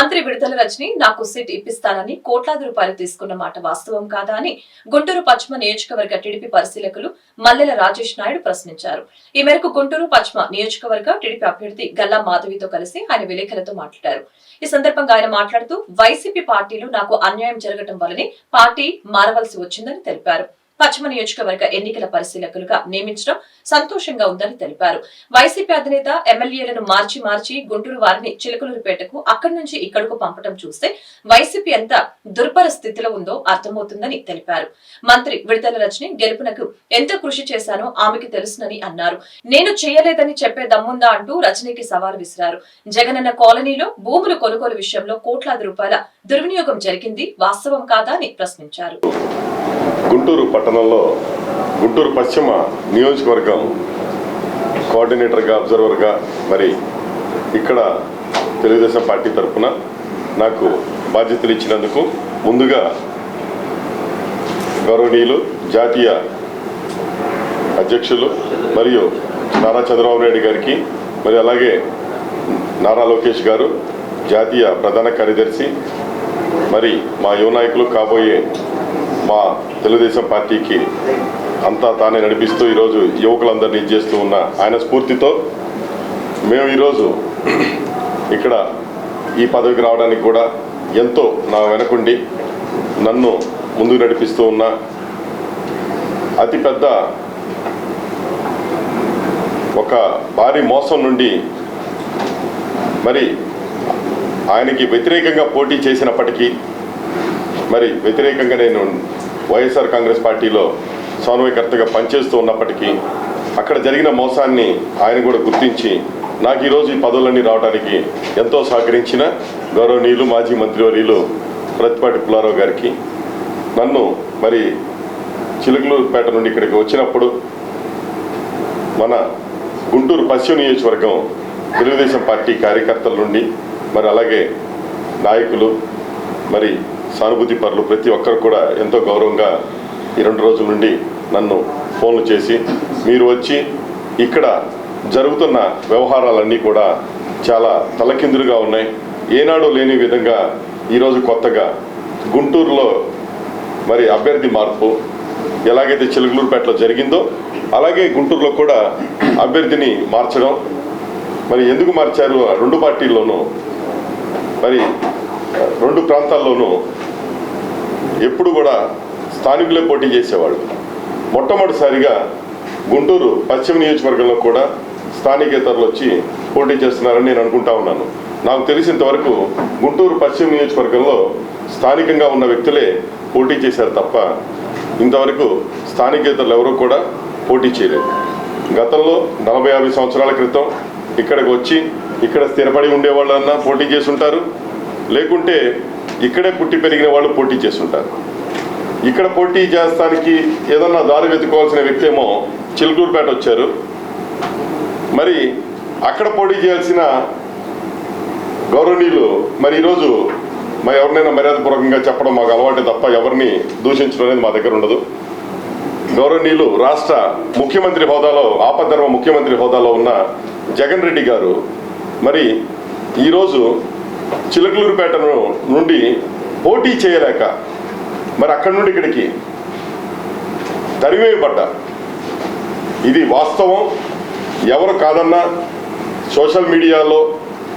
మంత్రి విడుదల రజని నాకు సీట్ ఇప్పిస్తానని కోట్లాది రూపాయలు తీసుకున్న మాట వాస్తవం కాదా అని గుంటూరు పశ్చిమ నియోజకవర్గ టీడీపీ పరిశీలకులు మల్లెల రాజేష్ నాయుడు ప్రశ్నించారు. ఈ మేరకు గుంటూరు పశ్చిమ నియోజకవర్గ టీడీపీ అభ్యర్థి గల్లా మాధవితో కలిసి ఆయన విలేకరులతో మాట్లాడారు. ఈ సందర్భంగా ఆయన మాట్లాడుతూ వైసీపీ పార్టీలో నాకు అన్యాయం జరగడం వల్లనే పార్టీ మారవలసి వచ్చిందని తెలిపారు. పశ్చిమ నియోజకవర్గ ఎన్నికల పరిశీలకులుగా నియమించడం సంతోషంగా ఉందని తెలిపారు. వైసీపీ అధినేత ఎమ్మెల్యేలను మార్చి గుంటూరు వారిని చిలకలూరుపేటకు అక్కడి నుంచి ఇక్కడకు పంపడం చూస్తే వైసీపీ ఎంత దుర్భర స్థితిలో ఉందో అర్థమవుతుందని తెలిపారు. మంత్రి విడుదల రజని గెలుపునకు ఎంత కృషి చేశానో ఆమెకి తెలుసునని అన్నారు. నేను చేయలేదని చెప్పే దమ్ముందా అంటూ రజనీకి సవాల్ విసిరారు. జగనన్న కాలనీలో భూములు కొనుగోలు విషయంలో కోట్లాది రూపాయల దుర్వినియోగం జరిగింది వాస్తవం కాదా అని ప్రశ్నించారు. గుంటూరు పట్టణంలో గుంటూరు పశ్చిమ నియోజకవర్గం కోఆర్డినేటర్గా అబ్జర్వర్గా మరి ఇక్కడ తెలుగుదేశం పార్టీ తరఫున నాకు బాధ్యతలు ఇచ్చినందుకు ముందుగా గౌరవనీయులు జాతీయ అధ్యక్షులు మరియు నారా చంద్రబాబు నాయుడు గారికి మరి అలాగే నారా లోకేష్ గారు జాతీయ ప్రధాన కార్యదర్శి మరి మా యువ నాయకులు కాబోయే మా తెలుగుదేశం పార్టీకి అంతా తానే నడిపిస్తూ ఈరోజు యువకులందరినీ చేస్తూ ఉన్న ఆయన స్ఫూర్తితో మేము ఈరోజు ఇక్కడ ఈ పదవికి రావడానికి కూడా ఎంతో నా వెనకుండి నన్ను ముందుకు నడిపిస్తూ ఉన్న అతిపెద్ద ఒక భారీ మోసం నుండి మరి ఆయనకి వ్యతిరేకంగా పోటీ చేసినప్పటికీ మరి వ్యతిరేకంగా నేను వైఎస్ఆర్ కాంగ్రెస్ పార్టీలో సమన్వయకర్తగా పనిచేస్తూ ఉన్నప్పటికీ అక్కడ జరిగిన మోసాన్ని ఆయన కూడా గుర్తించి నాకు ఈరోజు ఈ పదవులన్నీ రావడానికి ఎంతో సహకరించిన గౌరవనీయులు మాజీ మంత్రివర్యులు ప్రతిపాటి పుల్లారావు గారికి నన్ను మరి చిలకలూరుపేట నుండి ఇక్కడికి వచ్చినప్పుడు మన గుంటూరు పశ్చిమ నియోజకవర్గం తెలుగుదేశం పార్టీ కార్యకర్తల నుండి మరి అలాగే నాయకులు మరి సానుభూతి పరులు ప్రతి ఒక్కరు కూడా ఎంతో గౌరవంగా ఈ 2 రోజుల నుండి నన్ను ఫోన్లు చేసి మీరు వచ్చి ఇక్కడ జరుగుతున్న వ్యవహారాలన్నీ కూడా చాలా తలకిందులుగా ఉన్నాయి, ఏనాడు లేని విధంగా ఈరోజు కొత్తగా గుంటూరులో మరి అభ్యర్థి మార్పు ఎలాగైతే చిలకలూరుపేటలో జరిగిందో అలాగే గుంటూరులో కూడా అభ్యర్థిని మార్చడం, మరి ఎందుకు మార్చారు 2 పార్టీల్లోనూ మరి 2 ప్రాంతాల్లోనూ ఎప్పుడు కూడా స్థానికులే పోటీ చేసేవాళ్ళు. మొట్టమొదటిసారిగా గుంటూరు పశ్చిమ నియోజకవర్గంలో కూడా స్థానికేతరులు వచ్చి పోటీ చేస్తున్నారని నేను అనుకుంటా ఉన్నాను. నాకు తెలిసినంతవరకు గుంటూరు పశ్చిమ నియోజకవర్గంలో స్థానికంగా ఉన్న వ్యక్తులే పోటీ చేశారు తప్ప ఇంతవరకు స్థానికేతరులు ఎవరూ కూడా పోటీ చేయలేదు. గతంలో 40-50 సంవత్సరాల క్రితం ఇక్కడికి వచ్చి ఇక్కడ స్థిరపడి ఉండేవాళ్ళన్నా పోటీ చేసి ఉంటారు, లేకుంటే ఇక్కడే పుట్టి పెరిగిన వాళ్ళు పోటీ చేస్తుంటారు. ఇక్కడ పోటీ చేస్తానికి ఏదన్నా దారి వెతుకోవాల్సిన వ్యక్తి ఏమో చిలకలూరుపేట వచ్చారు, మరి అక్కడ పోటీ చేయాల్సిన గౌరవనీయులు మరి ఈరోజు మరి ఎవరినైనా మర్యాదపూర్వకంగా చెప్పడం మాకు అలవాటే తప్ప ఎవరిని దూషించడం అనేది మా దగ్గర ఉండదు. గౌరవనీయులు రాష్ట్ర ముఖ్యమంత్రి హోదాలో ఆపద్ధర్మ ముఖ్యమంత్రి హోదాలో ఉన్న జగన్ రెడ్డి గారు మరి ఈరోజు చిలకలూరుపేట నుండి పోటీ చేయలేక మరి అక్కడి నుండి ఇక్కడికి తరివేయబడ్డా. ఇది వాస్తవం. ఎవరు కాదన్నా సోషల్ మీడియాలో